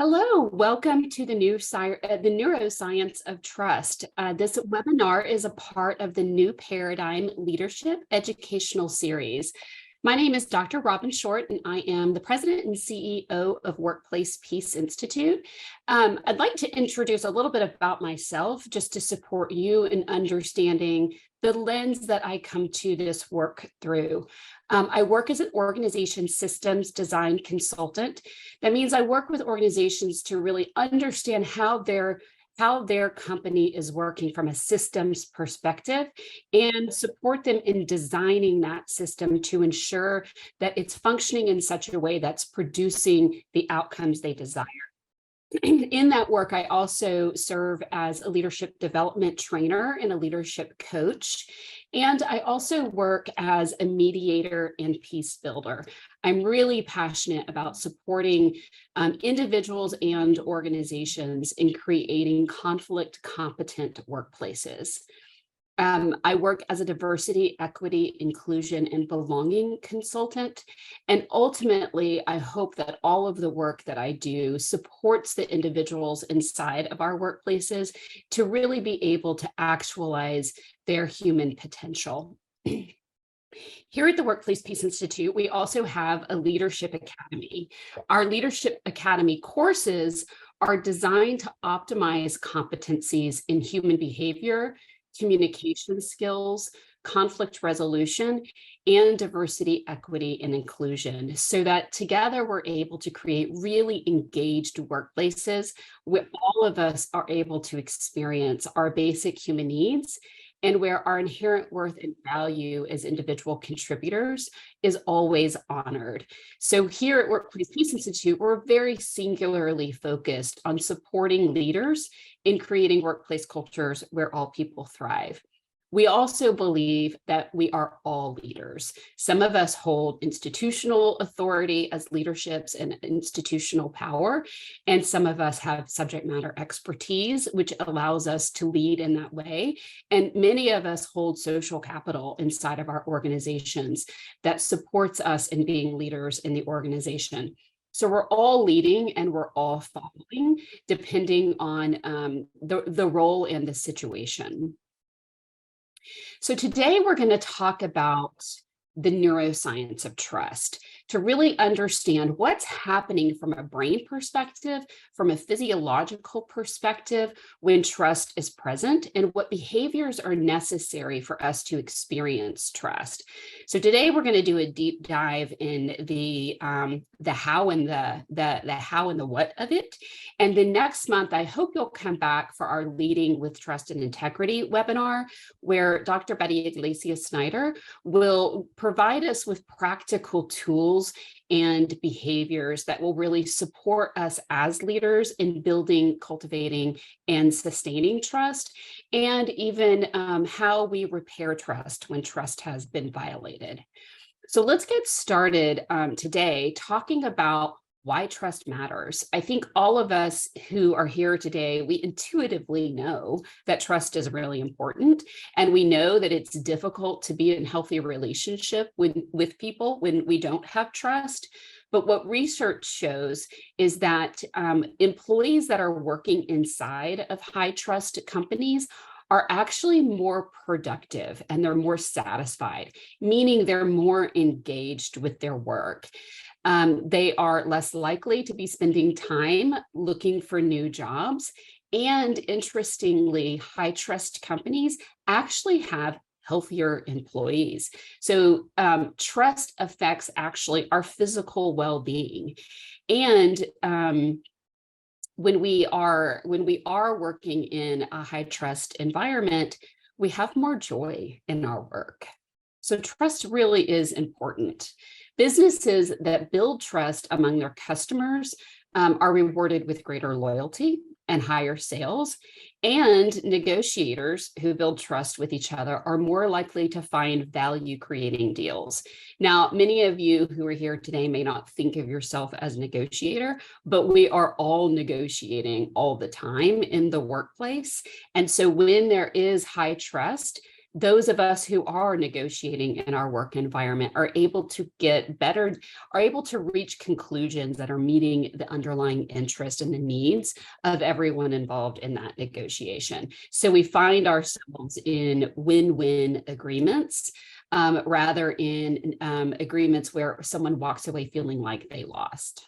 Hello, welcome to the Neuroscience of Trust. This webinar is a part of the New Paradigm Leadership Educational Series. My name is Dr. Robin Short, and I am the President and CEO of Workplace Peace Institute. I'd like to introduce a little bit about myself just to support you in understanding the lens that I come to this work through. I work as an organization systems design consultant. That means I work with organizations to really understand how their company is working from a systems perspective and support them in designing that system to ensure that it's functioning in such a way that's producing the outcomes they desire. In that work, I also serve as a leadership development trainer and a leadership coach. And I also work as a mediator and peace builder. I'm really passionate about supporting individuals and organizations in creating conflict competent workplaces. I work as a diversity, equity, inclusion, and belonging consultant. And ultimately, I hope that all of the work that I do supports the individuals inside of our workplaces to really be able to actualize their human potential. Here at the Workplace Peace Institute, we also have a Leadership Academy. Our Leadership Academy courses are designed to optimize competencies in human behavior, communication skills, conflict resolution, and diversity, equity, and inclusion, so that together we're able to create really engaged workplaces where all of us are able to experience our basic human needs and where our inherent worth and value as individual contributors is always honored. So here at Workplace Peace Institute, we're very singularly focused on supporting leaders in creating workplace cultures where all people thrive. We also believe that we are all leaders. Some of us hold institutional authority as leaderships and institutional power, and some of us have subject matter expertise, which allows us to lead in that way. And many of us hold social capital inside of our organizations that supports us in being leaders in the organization. So we're all leading and we're all following, depending on the role and the situation. So today we're going to talk about the neuroscience of trust to really understand what's happening from a brain perspective, from a physiological perspective when trust is present, and what behaviors are necessary for us to experience trust. So today we're going to do a deep dive in the how and the how and the what of it. And then next month, I hope you'll come back for our Leading with Trust and Integrity webinar, where Dr. Betty Iglesias Snyder will provide us with practical tools and behaviors that will really support us as leaders in building, cultivating, and sustaining trust, and even how we repair trust when trust has been violated. So let's get started today talking about why trust matters. I think all of us who are here today, we intuitively know that trust is really important. And we know that it's difficult to be in a healthy relationship with people when we don't have trust. But what research shows is that employees that are working inside of high trust companies are actually more productive and they're more satisfied, meaning they're more engaged with their work. They are less likely to be spending time looking for new jobs. And interestingly, high trust companies actually have healthier employees. So trust affects actually our physical well-being. And when we are working in a high trust environment, we have more joy in our work. So trust really is important. Businesses that build trust among their customers are rewarded with greater loyalty and higher sales, and negotiators who build trust with each other are more likely to find value-creating deals. Now, many of you who are here today may not think of yourself as a negotiator, but we are all negotiating all the time in the workplace. And so when there is high trust, those of us who are negotiating in our work environment are able to get better, are able to reach conclusions that are meeting the underlying interest and the needs of everyone involved in that negotiation. So we find ourselves in win-win agreements rather in agreements where someone walks away feeling like they lost.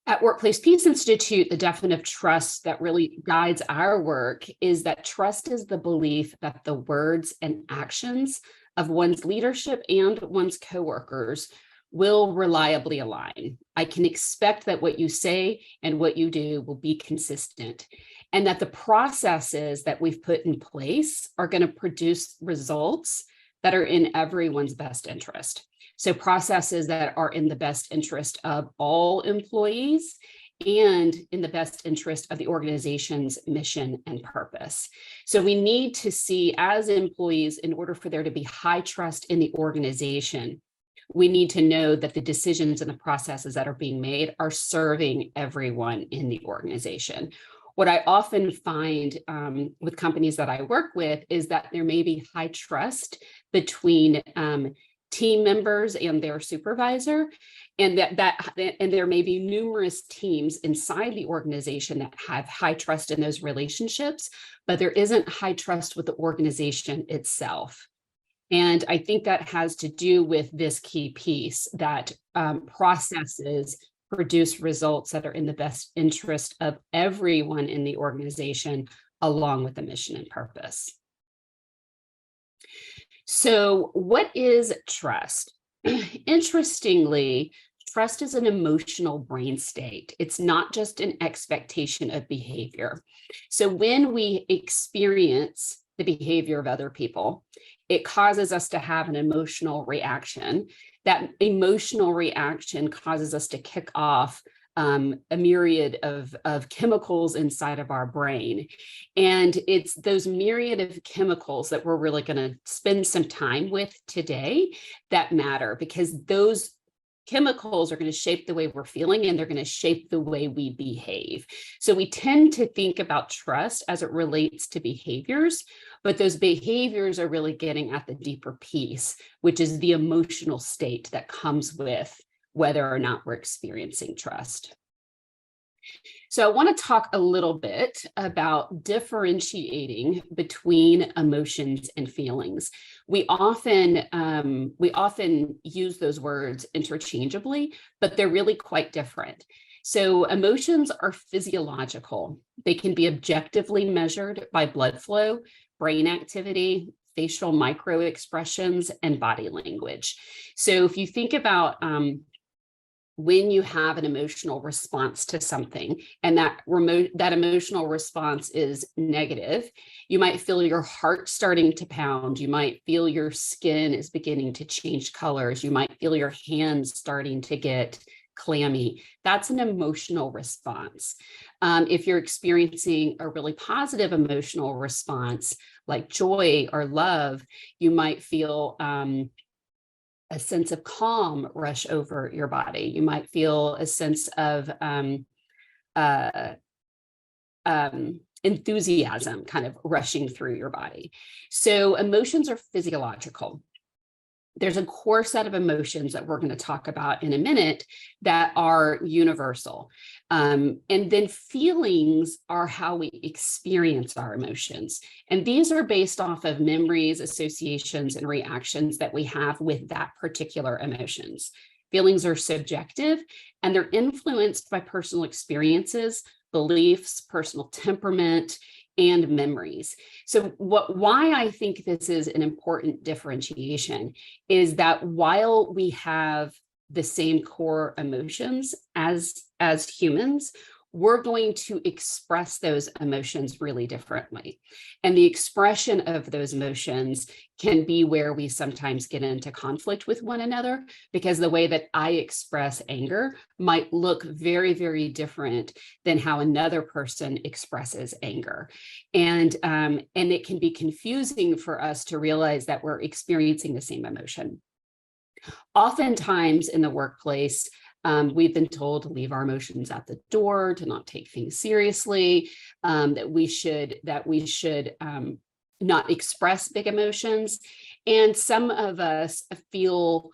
At Workplace Peace Institute, the definition of trust that really guides our work is that trust is the belief that the words and actions of one's leadership and one's coworkers will reliably align. I can expect that what you say and what you do will be consistent, and that the processes that we've put in place are going to produce results that are in everyone's best interest. So processes that are in the best interest of all employees and in the best interest of the organization's mission and purpose. So we need to see, as employees, in order for there to be high trust in the organization, we need to know that the decisions and the processes that are being made are serving everyone in the organization. What I often find with companies that I work with is that there may be high trust between team members and their supervisor, and and there may be numerous teams inside the organization that have high trust in those relationships, but there isn't high trust with the organization itself. And I think that has to do with this key piece, that processes produce results that are in the best interest of everyone in the organization, along with the mission and purpose. So what is trust? Interestingly, trust is an emotional brain state. It's not just an expectation of behavior. So when we experience the behavior of other people, it causes us to have an emotional reaction. That emotional reaction causes us to kick off a myriad of chemicals inside of our brain. And it's those myriad of chemicals that we're really going to spend some time with today that matter, because those chemicals are going to shape the way we're feeling, and they're going to shape the way we behave. So we tend to think about trust as it relates to behaviors, but those behaviors are really getting at the deeper piece, which is the emotional state that comes with whether or not we're experiencing trust. So I want to talk a little bit about differentiating between emotions and feelings. We often use those words interchangeably, but they're really quite different. So emotions are physiological. They can be objectively measured by blood flow, brain activity, facial micro expressions, and body language. So if you think about when you have an emotional response to something, and that emotional response is negative, you might feel your heart starting to pound. You might feel your skin is beginning to change colors. You might feel your hands starting to get clammy. That's an emotional response. If you're experiencing a really positive emotional response, like joy or love, you might feel a sense of calm rush over your body. You might feel a sense of enthusiasm kind of rushing through your body. So emotions are physiological. There's a core set of emotions that we're going to talk about in a minute that are universal. And then feelings are how we experience our emotions. And these are based off of memories, associations, and reactions that we have with that particular emotions. Feelings are subjective, and they're influenced by personal experiences, beliefs, personal temperament, and memories. So why I think this is an important differentiation is that while we have the same core emotions as humans, we're going to express those emotions really differently. And the expression of those emotions can be where we sometimes get into conflict with one another, because the way that I express anger might look very, very different than how another person expresses anger. And it can be confusing for us to realize that we're experiencing the same emotion. Oftentimes in the workplace, we've been told to leave our emotions at the door, to not take things seriously, that we should not express big emotions. And some of us feel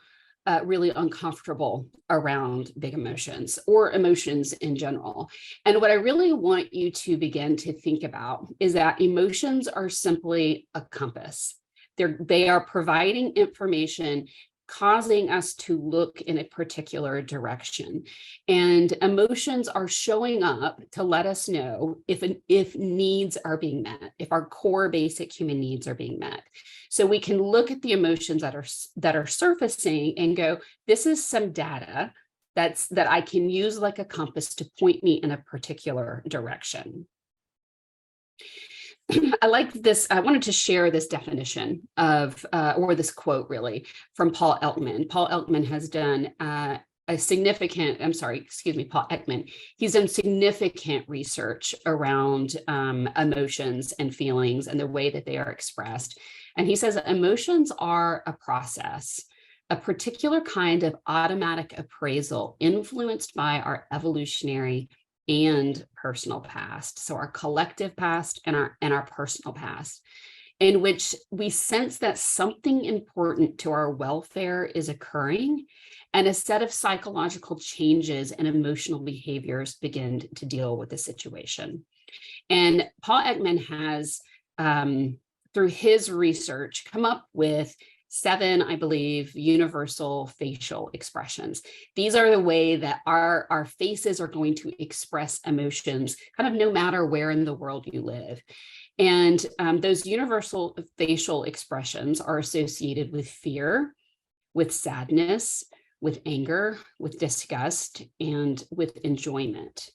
really uncomfortable around big emotions or emotions in general. And what I really want you to begin to think about is that emotions are simply a compass. They are providing information, causing us to look in a particular direction. And emotions are showing up to let us know if needs are being met, if our core basic human needs are being met. So we can look at the emotions that are surfacing and go, this is some data that I can use like a compass to point me in a particular direction. I like this. I wanted to share this definition of, or this quote really, from Paul Ekman. Paul Ekman has done a significant, Paul Ekman. He's done significant research around emotions and feelings and the way that they are expressed. And he says emotions are a process, a particular kind of automatic appraisal influenced by our evolutionary and personal past. So our collective past and our personal past, in which we sense that something important to our welfare is occurring, and a set of psychological changes and emotional behaviors begin to deal with the situation. And Paul Ekman has, through his research, come up with 7, I believe, universal facial expressions. These are the way that our faces are going to express emotions, kind of no matter where in the world you live. And those universal facial expressions are associated with fear, with sadness, with anger, with disgust, and with enjoyment.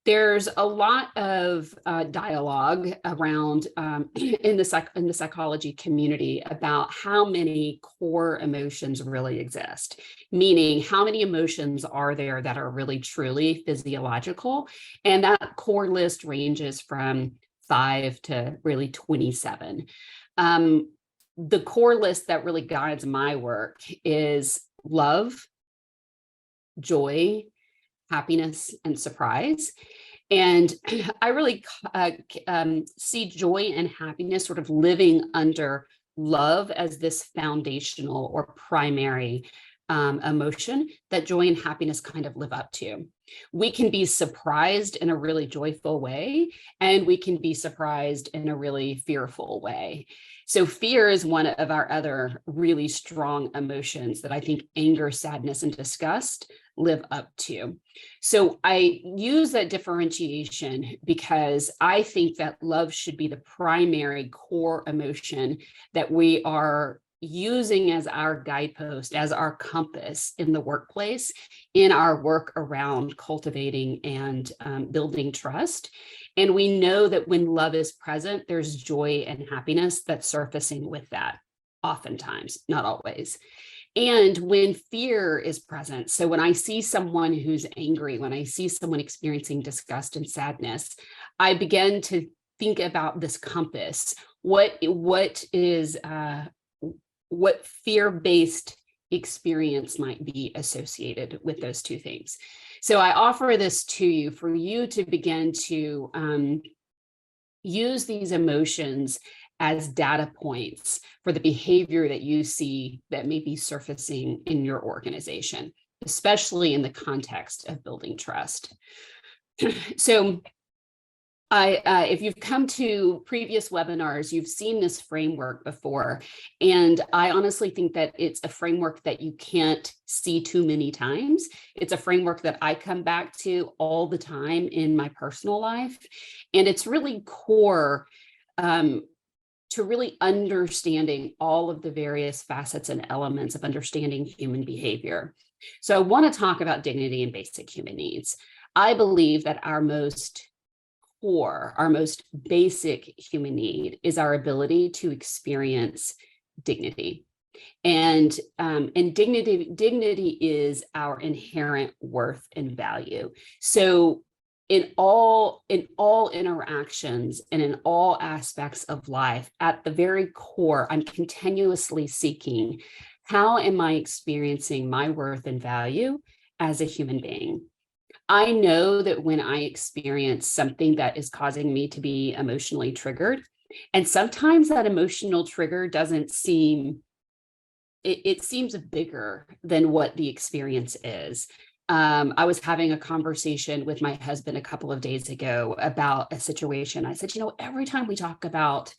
There's a lot of dialogue around in the psychology community about how many core emotions really exist, meaning how many emotions are there that are really truly physiological. And that core list ranges from 5 to really 27. The core list that really guides my work is love, joy, happiness, and surprise. And I really see joy and happiness sort of living under love as this foundational or primary emotion that joy and happiness kind of live up to. We can be surprised in a really joyful way, and we can be surprised in a really fearful way. So fear is one of our other really strong emotions that I think anger, sadness, and disgust live up to. So I use that differentiation because I think that love should be the primary core emotion that we are using as our guidepost, as our compass in the workplace, in our work around cultivating and building trust. And we know that when love is present, there's joy and happiness that's surfacing with that, oftentimes, not always. And when fear is present, so when I see someone who's angry, when I see someone experiencing disgust and sadness, I begin to think about this compass. What fear-based experience might be associated with those two things? So I offer this to you for you to begin to use these emotions as data points for the behavior that you see that may be surfacing in your organization, especially in the context of building trust. So if you've come to previous webinars, you've seen this framework before, and I honestly think that it's a framework that you can't see too many times. It's a framework that I come back to all the time in my personal life, and it's really core to really understanding all of the various facets and elements of understanding human behavior. So I want to talk about dignity and basic human needs. I believe that our most core, our most basic human need is our ability to experience dignity. And dignity is our inherent worth and value. So in all interactions and in all aspects of life, at the very core, I'm continuously seeking, how am I experiencing my worth and value as a human being? I know that when I experience something that is causing me to be emotionally triggered, And sometimes that emotional trigger doesn't seem, it seems bigger than what the experience is. I was having a conversation with my husband a couple of days ago about a situation. I said, every time we talk about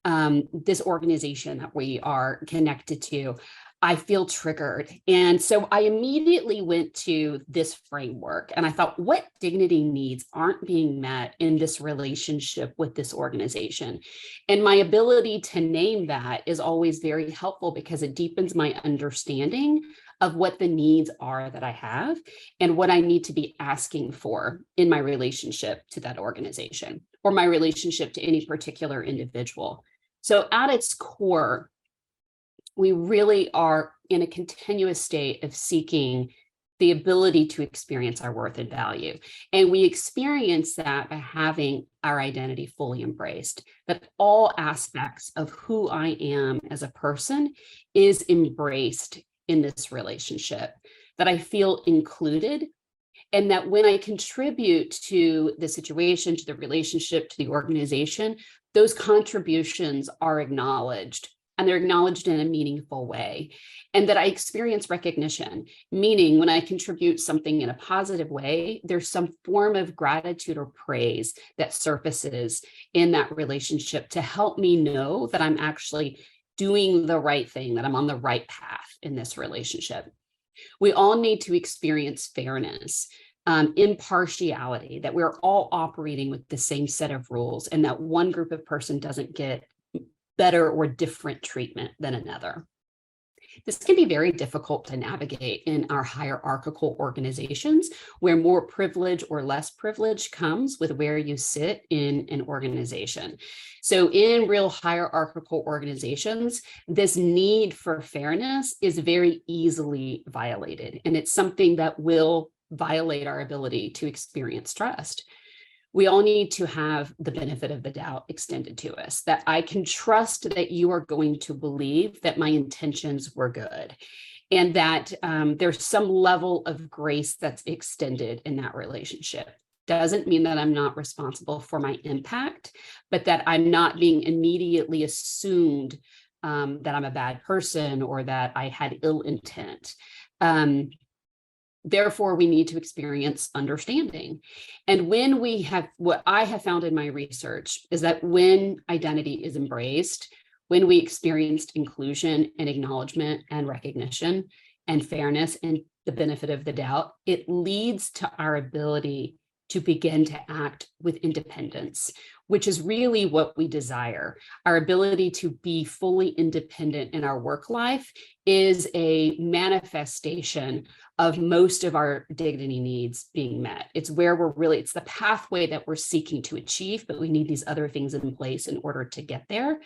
this organization that we are connected to, I feel triggered. And so I immediately went to this framework and I thought, what dignity needs aren't being met in this relationship with this organization? And my ability to name that is always very helpful because it deepens my understanding of what the needs are that I have and what I need to be asking for in my relationship to that organization or my relationship to any particular individual. So at its core, we really are in a continuous state of seeking the ability to experience our worth and value. And we experience that by having our identity fully embraced, that all aspects of who I am as a person is embraced in this relationship, that I feel included, and that when I contribute to the situation, to the relationship, to the organization, those contributions are acknowledged, and they're acknowledged in a meaningful way. And that I experience recognition, meaning when I contribute something in a positive way, there's some form of gratitude or praise that surfaces in that relationship to help me know that I'm actually doing the right thing, that I'm on the right path in this relationship. We all need to experience fairness, impartiality, that we're all operating with the same set of rules and that one group of person doesn't get better or different treatment than another. This can be very difficult to navigate in our hierarchical organizations where more privilege or less privilege comes with where you sit in an organization. So in real hierarchical organizations, this need for fairness is very easily violated, and it's something that will violate our ability to experience trust. We all need to have the benefit of the doubt extended to us, that I can trust that you are going to believe that my intentions were good, and that there's some level of grace that's extended in that relationship. Doesn't mean that I'm not responsible for my impact, but that I'm not being immediately assumed that I'm a bad person or that I had ill intent. Therefore, we need to experience understanding. And when we have, what I have found in my research is that when identity is embraced, when we experienced inclusion and acknowledgement and recognition and fairness and the benefit of the doubt, it leads to our ability to begin to act with independence, which is really what we desire. Our ability to be fully independent in our work life is a manifestation of most of our dignity needs being met. It's where we're really, it's the pathway that we're seeking to achieve, but we need these other things in place in order to get there.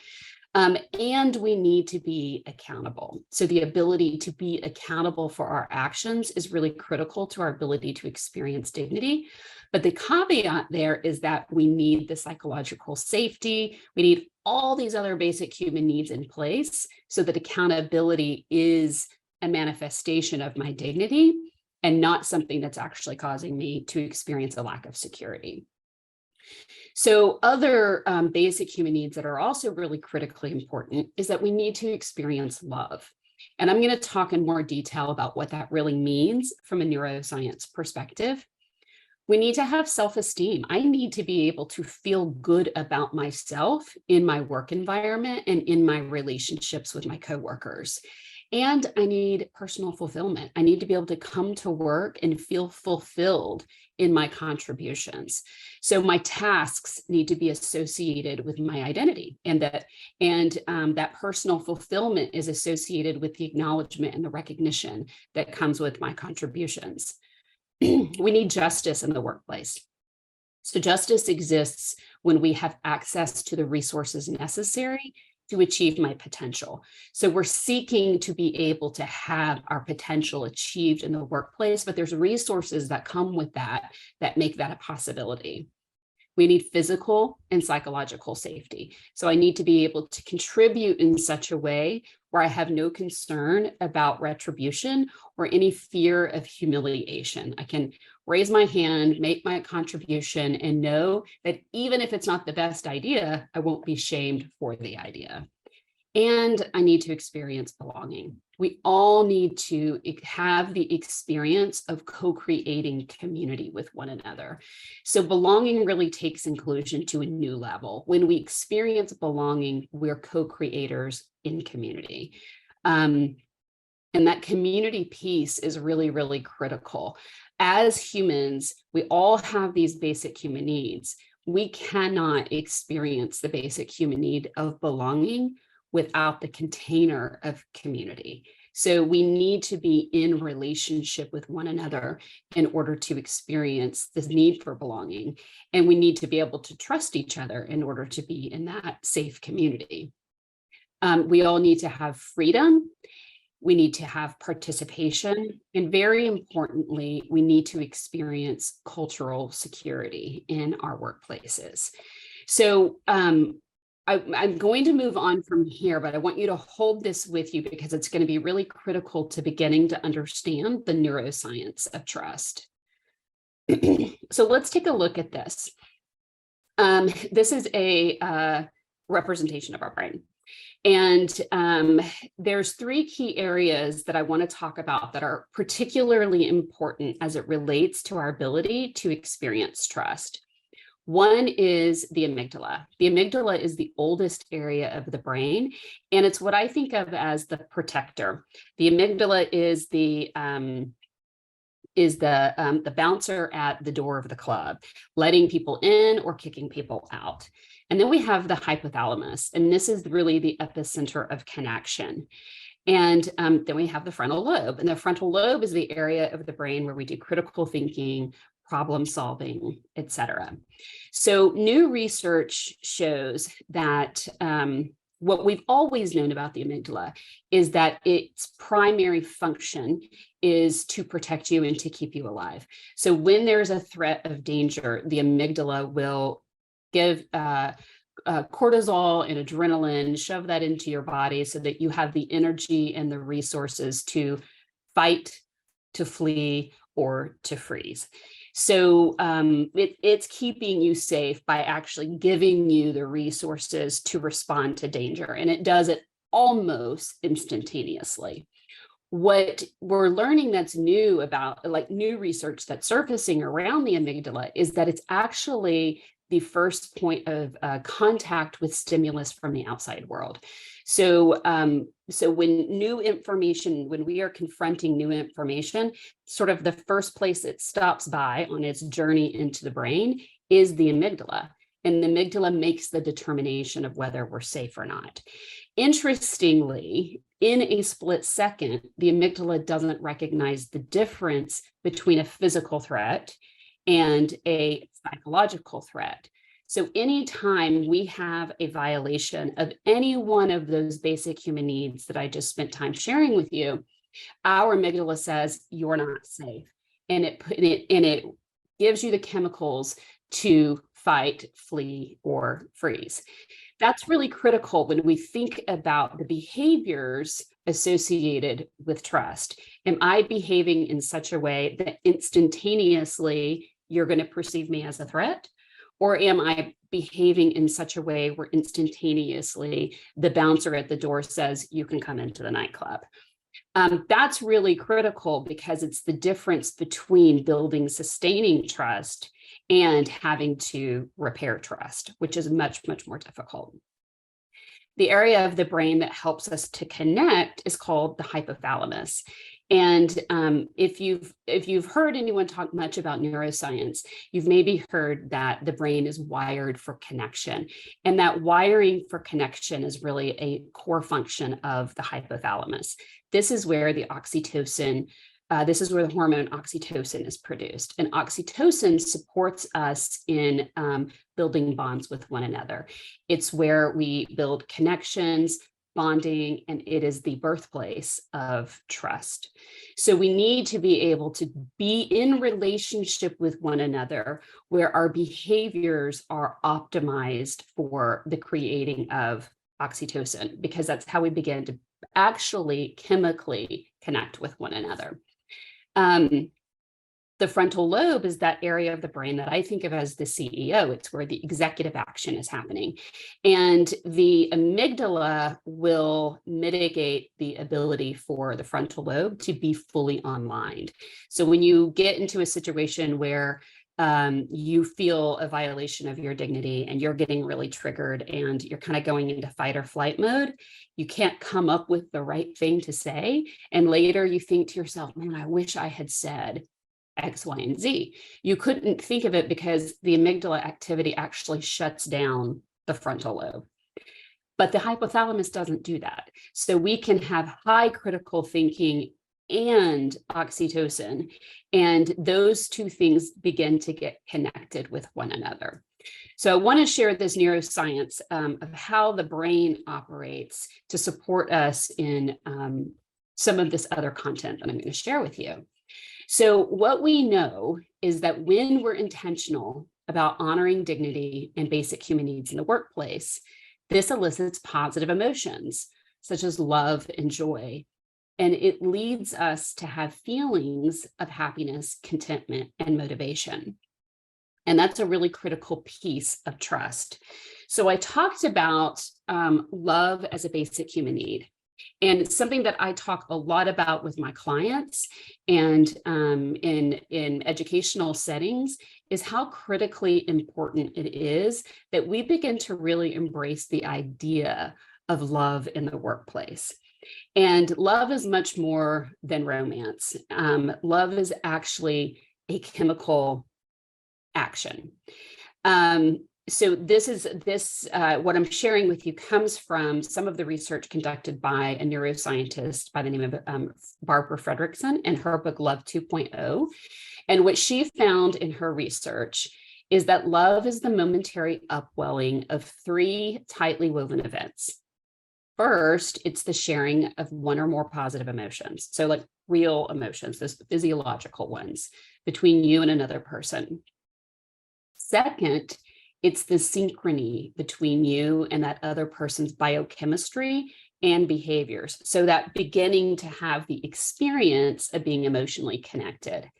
And we need to be accountable. So the ability to be accountable for our actions is really critical to our ability to experience dignity. But the caveat there is that we need the psychological safety. We need all these other basic human needs in place so that accountability is a manifestation of my dignity and not something that's actually causing me to experience a lack of security. So other basic human needs that are also really critically important is that we need to experience love. And I'm going to talk in more detail about what that really means from a neuroscience perspective. We need to have self-esteem. I need to be able to feel good about myself in my work environment and in my relationships with my coworkers. And I need personal fulfillment. I need to be able to come to work and feel fulfilled in my contributions. So my tasks need to be associated with my identity, and that personal fulfillment is associated with the acknowledgement and the recognition that comes with my contributions. We need justice in the workplace. So justice exists when we have access to the resources necessary to achieve my potential. So we're seeking to be able to have our potential achieved in the workplace, but there's resources that come with that make that a possibility. We need physical and psychological safety. So I need to be able to contribute in such a way where I have no concern about retribution or any fear of humiliation. I can raise my hand, make my contribution, and know that even if it's not the best idea, I won't be shamed for the idea. And I need to experience belonging. We all need to have the experience of co-creating community with one another. So belonging really takes inclusion to a new level. When we experience belonging, we're co-creators in community. And that community piece is really, really critical. As humans, we all have these basic human needs. We cannot experience the basic human need of belonging without the container of community. So we need to be in relationship with one another in order to experience this need for belonging. And we need to be able to trust each other in order to be in that safe community. We all need to have freedom. We need to have participation. And very importantly, we need to experience cultural security in our workplaces. So I'm going to move on from here, but I want you to hold this with you because it's going to be really critical to beginning to understand the neuroscience of trust. So let's take a look at this. This is a representation of our brain. And there's three key areas that I want to talk about that are particularly important as it relates to our ability to experience trust. One is the amygdala. The amygdala is the oldest area of the brain, and it's what I think of as the protector. The amygdala is the bouncer at the door of the club, letting people in or kicking people out. And then we have the hypothalamus, and this is really the epicenter of connection. And then we have the frontal lobe, and the frontal lobe is the area of the brain where we do critical thinking, problem solving, et cetera. So new research shows that what we've always known about the amygdala is that its primary function is to protect you and to keep you alive. So when there's a threat of danger, the amygdala will give cortisol and adrenaline, shove that into your body so that you have the energy and the resources to fight, to flee, or to freeze. So it's keeping you safe by actually giving you the resources to respond to danger. And it does it almost instantaneously. What we're learning that's new about, like new research that's surfacing around the amygdala, is that it's actually the first point of contact with stimulus from the outside world. So when new information, when we are confronting new information, sort of the first place it stops by on its journey into the brain is the amygdala. And the amygdala makes the determination of whether we're safe or not. Interestingly, in a split second, the amygdala doesn't recognize the difference between a physical threat and a psychological threat. So anytime we have a violation of any one of those basic human needs that I just spent time sharing with you, our amygdala says you're not safe, and it gives you the chemicals to fight, flee, or freeze. That's really critical when we think about the behaviors associated with trust. Am I behaving in such a way that instantaneously you're going to perceive me as a threat? Or am I behaving in such a way where instantaneously the bouncer at the door says you can come into the nightclub? That's really critical because it's the difference between building sustaining trust and having to repair trust, which is much, much more difficult. The area of the brain that helps us to connect is called the hypothalamus. And if you've heard anyone talk much about neuroscience, you've maybe heard that the brain is wired for connection. And that wiring for connection is really a core function of the hypothalamus. This is where the oxytocin, this is where the hormone oxytocin is produced. And oxytocin supports us in building bonds with one another. It's where we build connections, bonding, and it is the birthplace of trust. So we need to be able to be in relationship with one another where our behaviors are optimized for the creating of oxytocin, because that's how we begin to actually chemically connect with one another. The frontal lobe is that area of the brain that I think of as the CEO. It's where the executive action is happening. And the amygdala will mitigate the ability for the frontal lobe to be fully online. So when you get into a situation where you feel a violation of your dignity and you're getting really triggered and you're kind of going into fight or flight mode, you can't come up with the right thing to say. And later you think to yourself, man, I wish I had said X, Y, and Z. You couldn't think of it because the amygdala activity actually shuts down the frontal lobe. But the hypothalamus doesn't do that. So we can have high critical thinking and oxytocin, and those two things begin to get connected with one another. So I want to share this neuroscience of how the brain operates to support us in some of this other content that I'm going to share with you. So what we know is that when we're intentional about honoring dignity and basic human needs in the workplace, this elicits positive emotions such as love and joy. And it leads us to have feelings of happiness, contentment, and motivation. And that's a really critical piece of trust. So I talked about love as a basic human need. And it's something that I talk a lot about with my clients and in educational settings is how critically important it is that we begin to really embrace the idea of love in the workplace. And love is much more than romance. Love is actually a chemical action. So what I'm sharing with you comes from some of the research conducted by a neuroscientist by the name of Barbara Fredrickson and her book, Love 2.0. And what she found in her research is that love is the momentary upwelling of three tightly woven events. First, it's the sharing of one or more positive emotions. So like real emotions, those physiological ones between you and another person. Second, it's the synchrony between you and that other person's biochemistry and behaviors. So that beginning to have the experience of being emotionally connected.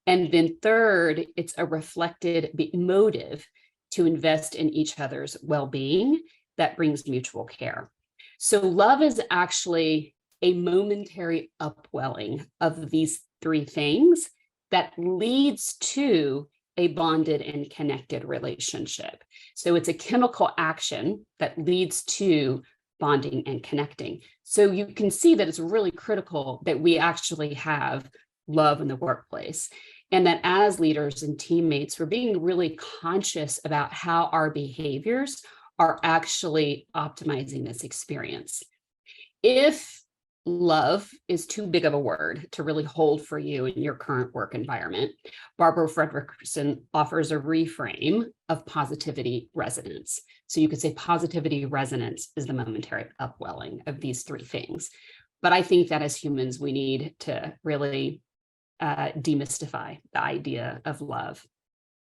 And then third, it's a reflected motive to invest in each other's well-being that brings mutual care. So love is actually a momentary upwelling of these three things that leads to a bonded and connected relationship. So it's a chemical action that leads to bonding and connecting. So you can see that it's really critical that we actually have love in the workplace. And that as leaders and teammates, we're being really conscious about how our behaviors are actually optimizing this experience. If love is too big of a word to really hold for you in your current work environment, Barbara Fredrickson offers a reframe of positivity resonance. So you could say positivity resonance is the momentary upwelling of these three things. But I think that as humans, we need to really demystify the idea of love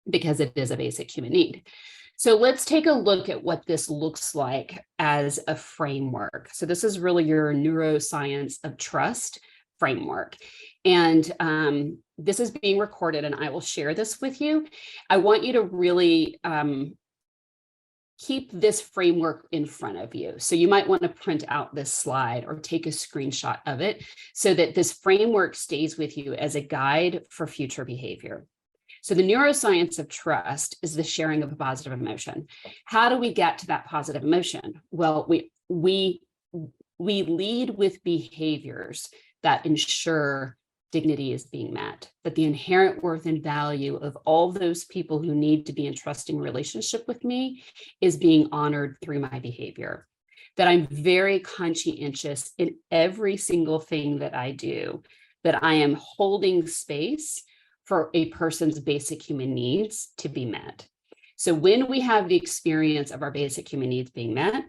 because it is a basic human need. So let's take a look at what this looks like as a framework. So this is really your neuroscience of trust framework. And this is being recorded and I will share this with you. I want you to really keep this framework in front of you. So you might want to print out this slide or take a screenshot of it so that this framework stays with you as a guide for future behavior. So the neuroscience of trust is the sharing of a positive emotion. How do we get to that positive emotion? Well, we lead with behaviors that ensure dignity is being met, that the inherent worth and value of all those people who need to be in trusting relationship with me is being honored through my behavior, that I'm very conscientious in every single thing that I do, that I am holding space for a person's basic human needs to be met. So when we have the experience of our basic human needs being met,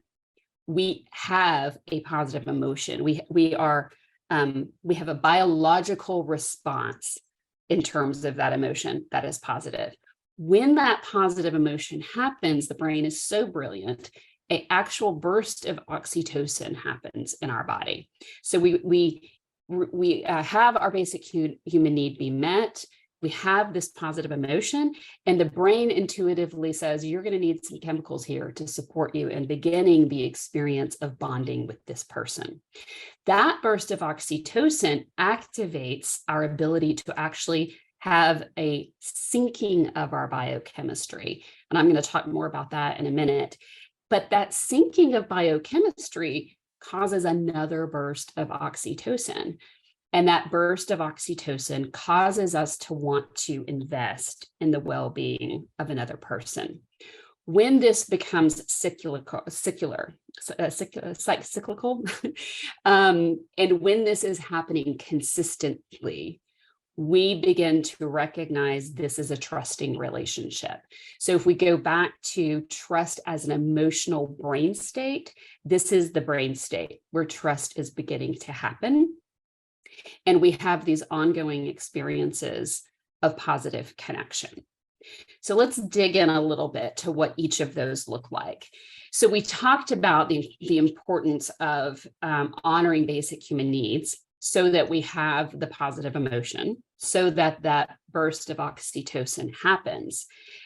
we have a positive emotion. We have a biological response in terms of that emotion that is positive. When that positive emotion happens, the brain is so brilliant, an actual burst of oxytocin happens in our body. So we have our basic human need be met. We have this positive emotion, and the brain intuitively says, you're going to need some chemicals here to support you in beginning the experience of bonding with this person. That burst of oxytocin activates our ability to actually have a syncing of our biochemistry. And I'm going to talk more about that in a minute. But that syncing of biochemistry causes another burst of oxytocin. And that burst of oxytocin causes us to want to invest in the well-being of another person. When this becomes cyclical, and when this is happening consistently, we begin to recognize this is a trusting relationship. So if we go back to trust as an emotional brain state, this is the brain state where trust is beginning to happen. And we have these ongoing experiences of positive connection. So let's dig in a little bit to what each of those look like. So we talked about the importance of honoring basic human needs so that we have the positive emotion, so that that burst of oxytocin happens.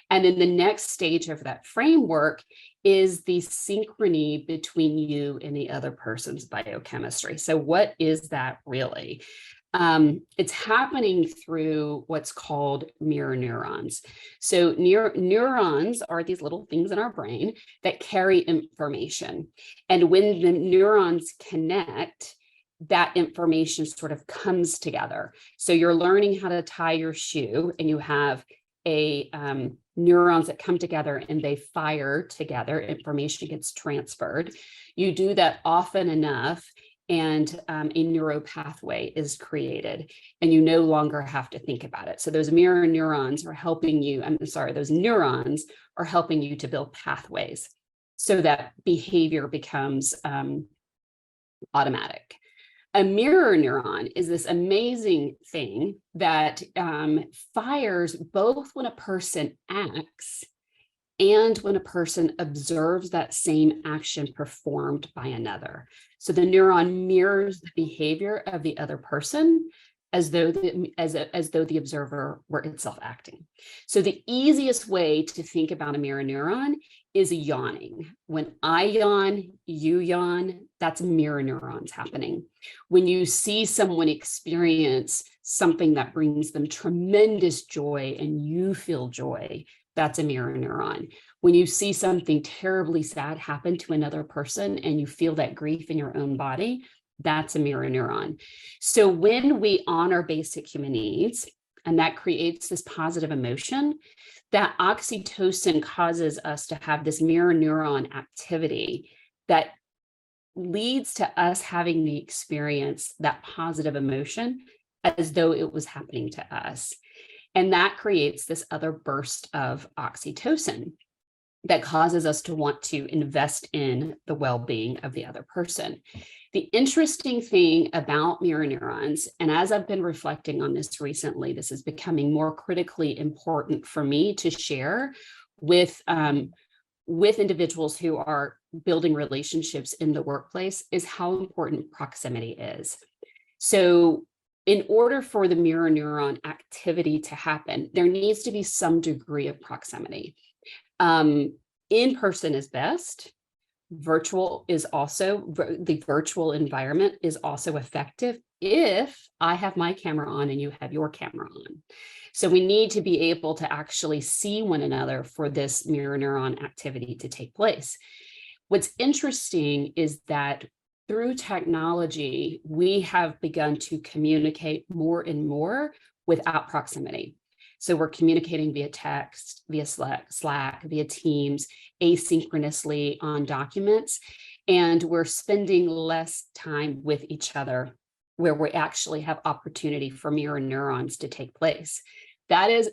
And then the next stage of that framework is the synchrony between you and the other person's biochemistry. So what is that really? It's happening through what's called mirror neurons. So neurons are these little things in our brain that carry information. And when the neurons connect, that information sort of comes together. So you're learning how to tie your shoe, and you have neurons that come together and they fire together, information gets transferred. You do that often enough, and a neural pathway is created, and you no longer have to think about it. So those mirror neurons are helping you, those neurons are helping you to build pathways so that behavior becomes automatic. A mirror neuron is this amazing thing that fires both when a person acts and when a person observes that same action performed by another. So the neuron mirrors the behavior of the other person as though the observer were itself acting. So the easiest way to think about a mirror neuron is yawning. When I yawn, you yawn, that's mirror neurons happening. When you see someone experience something that brings them tremendous joy and you feel joy, that's a mirror neuron. When you see something terribly sad happen to another person and you feel that grief in your own body, that's a mirror neuron. So when we honor basic human needs, and that creates this positive emotion, that oxytocin causes us to have this mirror neuron activity that leads to us having the experience, that positive emotion, as though it was happening to us. And that creates this other burst of oxytocin that causes us to want to invest in the well-being of the other person. The interesting thing about mirror neurons, and as I've been reflecting on this recently, this is becoming more critically important for me to share with individuals who are building relationships in the workplace, is how important proximity is. So in order for the mirror neuron activity to happen, there needs to be some degree of proximity. In person is best. Virtual is also, the virtual environment is also effective if I have my camera on and you have your camera on. So we need to be able to actually see one another for this mirror neuron activity to take place. What's interesting is that through technology, we have begun to communicate more and more without proximity. So we're communicating via text, via Slack, via Teams, asynchronously on documents, and we're spending less time with each other where we actually have opportunity for mirror neurons to take place. That is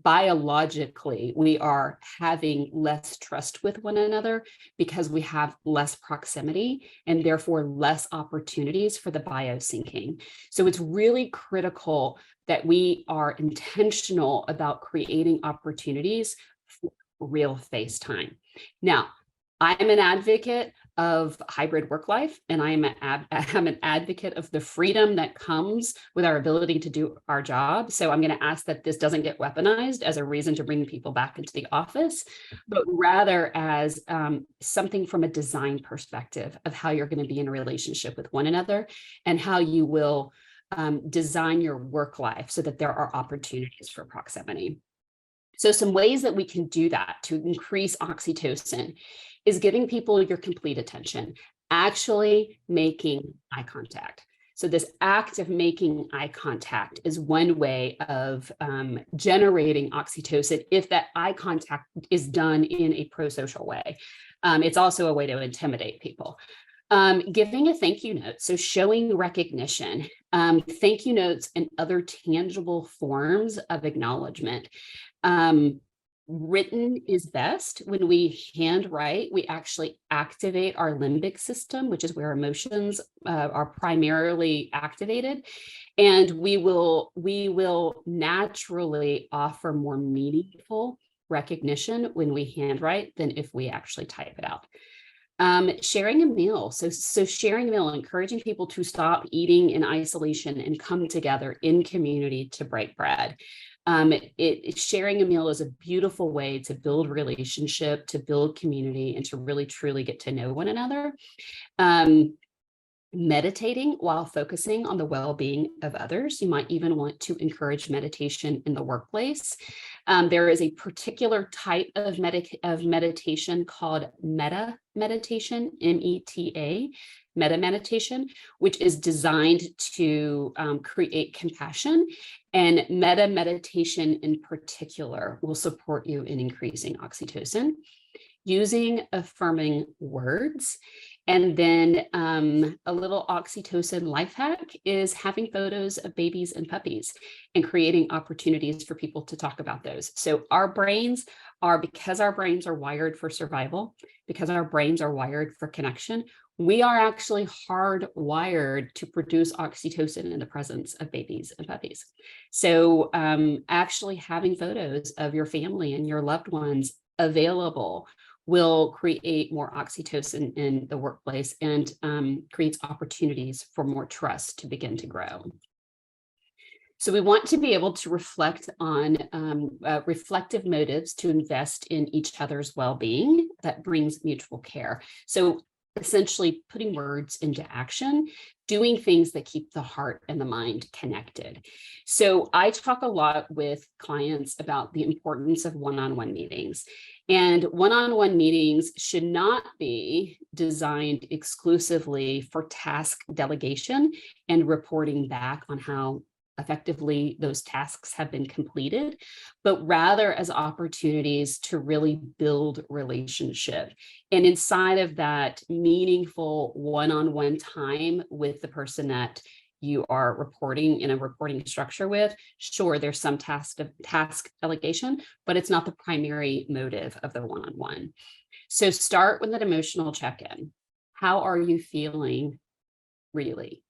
biologically, we are having less trust with one another because we have less proximity and therefore less opportunities for the biosyncing. So it's really critical that we are intentional about creating opportunities for real face time. Now, I'm an advocate of hybrid work life, and I'm an advocate of the freedom that comes with our ability to do our job. So I'm going to ask that this doesn't get weaponized as a reason to bring people back into the office, but rather as something from a design perspective of how you're going to be in a relationship with one another and how you will design your work life so that there are opportunities for proximity. So some ways that we can do that to increase oxytocin is giving people your complete attention, actually making eye contact. So this act of making eye contact is one way of generating oxytocin if that eye contact is done in a pro-social way. It's also a way to intimidate people. Giving a thank you note, so showing recognition, thank you notes and other tangible forms of acknowledgement. Written is best. When we handwrite, we actually activate our limbic system, which is where emotions are primarily activated. And we will naturally offer more meaningful recognition when we handwrite than if we actually type it out. Sharing a meal. So sharing a meal, encouraging people to stop eating in isolation and come together in community to break bread. Sharing a meal is a beautiful way to build relationship, to build community, and to really truly get to know one another. Meditating while focusing on the well-being of others. You might even want to encourage meditation in the workplace. There is a particular type of meditation called meta meditation, M-E-T-A, meta meditation, which is designed to create compassion. And meta meditation in particular will support you in increasing oxytocin. Using affirming words. And then a little oxytocin life hack is having photos of babies and puppies and creating opportunities for people to talk about those. So because our brains are wired for survival, because our brains are wired for connection, we are actually hardwired to produce oxytocin in the presence of babies and puppies. So actually having photos of your family and your loved ones available will create more oxytocin in the workplace and creates opportunities for more trust to begin to grow. So we want to be able to reflect on reflective motives to invest in each other's well-being that brings mutual care. So essentially putting words into action, doing things that keep the heart and the mind connected. So I talk a lot with clients about the importance of one-on-one meetings. And one-on-one meetings should not be designed exclusively for task delegation and reporting back on how effectively those tasks have been completed, but rather as opportunities to really build relationship. And inside of that meaningful one-on-one time with the person that you are reporting in a reporting structure with, sure, there's some task delegation, but it's not the primary motive of the one-on-one. So start with an emotional check-in. How are you feeling really?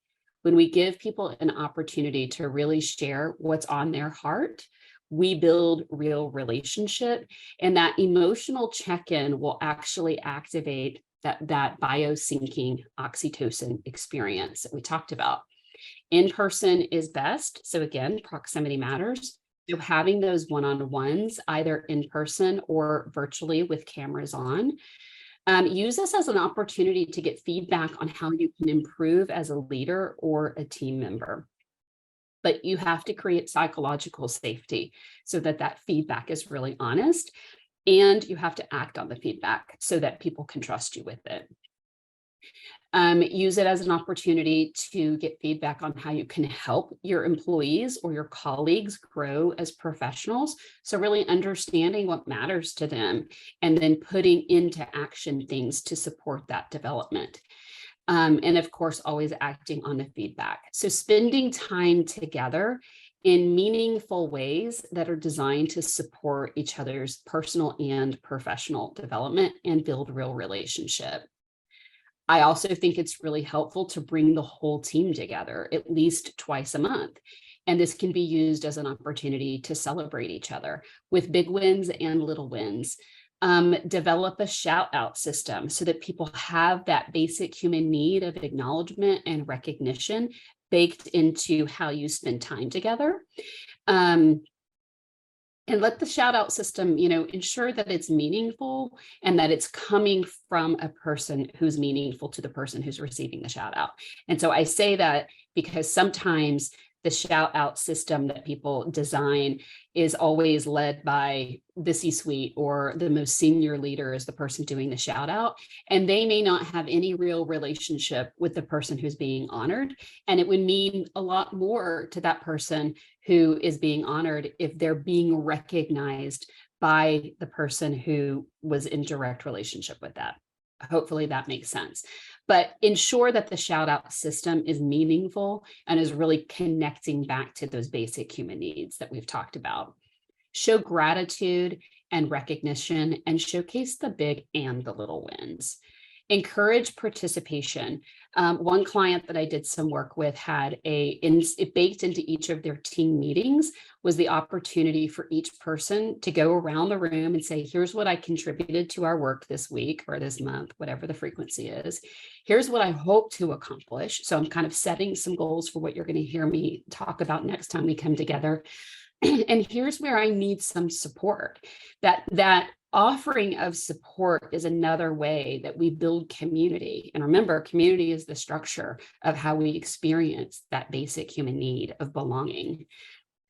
When we give people an opportunity to really share what's on their heart, we build real relationship, and that emotional check-in will actually activate that biosyncing oxytocin experience that we talked about. In person is best. So again, proximity matters. So having those one-on-ones, either in person or virtually with cameras on. Use this as an opportunity to get feedback on how you can improve as a leader or a team member. But you have to create psychological safety so that that feedback is really honest, and you have to act on the feedback so that people can trust you with it. Use it as an opportunity to get feedback on how you can help your employees or your colleagues grow as professionals. So really understanding what matters to them and then putting into action things to support that development. And of course, always acting on the feedback. So spending time together in meaningful ways that are designed to support each other's personal and professional development and build real relationship. I also think it's really helpful to bring the whole team together at least twice a month. And this can be used as an opportunity to celebrate each other with big wins and little wins. Develop a shout out system so that people have that basic human need of acknowledgement and recognition baked into how you spend time together. And let the shout out system, ensure that it's meaningful and that it's coming from a person who's meaningful to the person who's receiving the shout out. And so I say that because sometimes the shout out system that people design is always led by the C-suite, or the most senior leader is the person doing the shout out, and they may not have any real relationship with the person who's being honored. And it would mean a lot more to that person who is being honored if they're being recognized by the person who was in direct relationship with that. Hopefully that makes sense. But ensure that the shout out system is meaningful and is really connecting back to those basic human needs that we've talked about. Show gratitude and recognition and showcase the big and the little wins. Encourage participation. One client that I did some work with had it baked into each of their team meetings was the opportunity for each person to go around the room and say, here's what I contributed to our work this week or this month, whatever the frequency is. Here's what I hope to accomplish. So I'm kind of setting some goals for what you're going to hear me talk about next time we come together. And here's where I need some support. That offering of support is another way that we build community. And remember, community is the structure of how we experience that basic human need of belonging.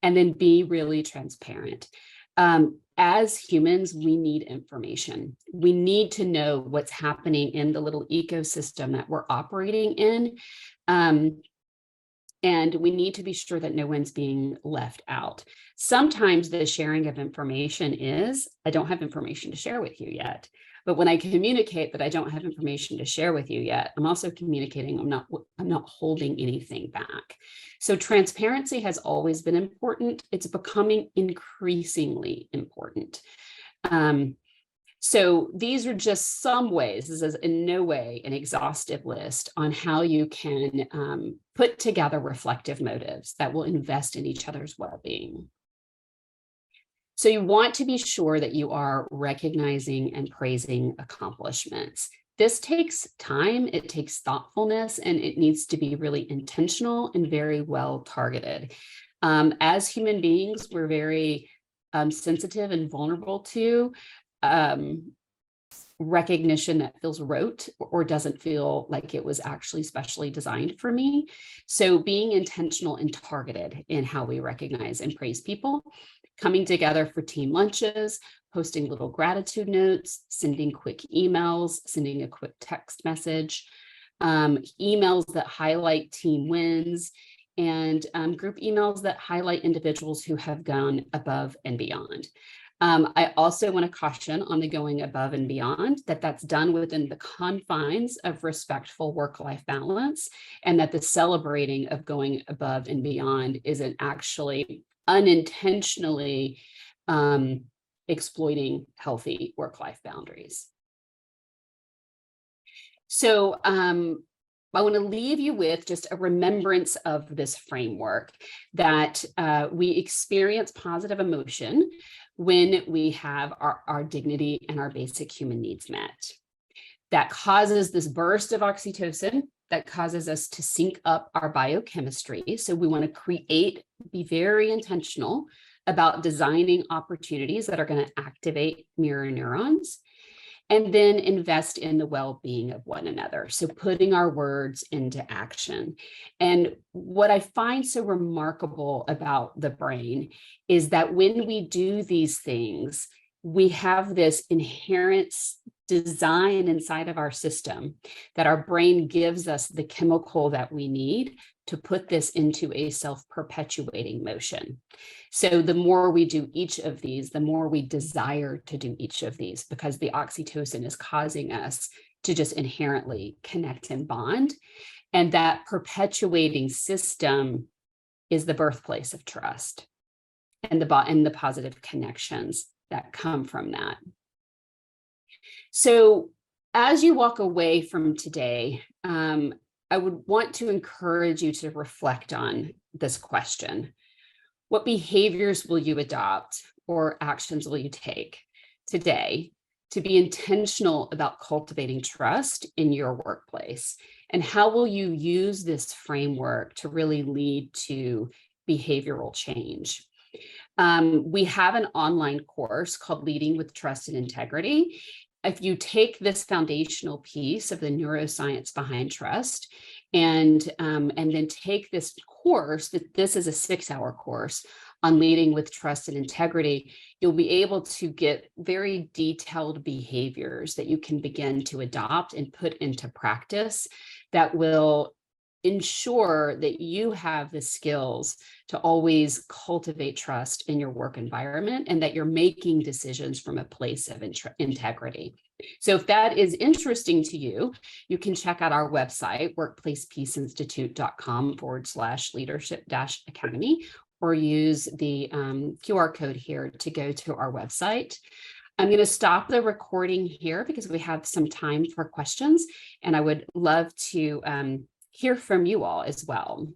And then be really transparent. As humans, we need information. We need to know what's happening in the little ecosystem that we're operating in. And we need to be sure that no one's being left out. Sometimes the sharing of information is, I don't have information to share with you yet. But when I communicate that I don't have information to share with you yet, I'm also communicating I'm not holding anything back. So transparency has always been important. It's becoming increasingly important. So these are just some ways. This is in no way an exhaustive list on how you can put together reflective motives that will invest in each other's well-being. So you want to be sure that you are recognizing and praising accomplishments. This takes time, it takes thoughtfulness, and it needs to be really intentional and very well targeted. As human beings, we're very sensitive and vulnerable to recognition that feels rote or doesn't feel like it was actually specially designed for me. So being intentional and targeted in how we recognize and praise people, coming together for team lunches, posting little gratitude notes, sending quick emails, sending a quick text message, emails that highlight team wins, and group emails that highlight individuals who have gone above and beyond. I also want to caution on the going above and beyond, that's done within the confines of respectful work-life balance, and that the celebrating of going above and beyond isn't actually unintentionally exploiting healthy work-life boundaries. So I want to leave you with just a remembrance of this framework that we experience positive emotion when we have our dignity and our basic human needs met. That causes this burst of oxytocin that causes us to sync up our biochemistry. So we want to be very intentional about designing opportunities that are going to activate mirror neurons, and then invest in the well-being of one another. So putting our words into action. And what I find so remarkable about the brain is that when we do these things, we have this inherent design inside of our system that our brain gives us the chemical that we need to put this into a self-perpetuating motion. So the more we do each of these, the more we desire to do each of these, because the oxytocin is causing us to just inherently connect and bond. And that perpetuating system is the birthplace of trust and the positive connections that come from that. So as you walk away from today, I would want to encourage you to reflect on this question. What behaviors will you adopt or actions will you take today to be intentional about cultivating trust in your workplace? And how will you use this framework to really lead to behavioral change? We have an online course called Leading with Trust and Integrity. If you take this foundational piece of the neuroscience behind trust and then take this course, that this is a 6-hour course on leading with trust and integrity, you'll be able to get very detailed behaviors that you can begin to adopt and put into practice that will ensure that you have the skills to always cultivate trust in your work environment and that you're making decisions from a place of integrity. So if that is interesting to you, you can check out our website, workplacepeaceinstitute.com/leadership-academy, or use the QR code here to go to our website. I'm going to stop the recording here because we have some time for questions, and I would love to hear from you all as well.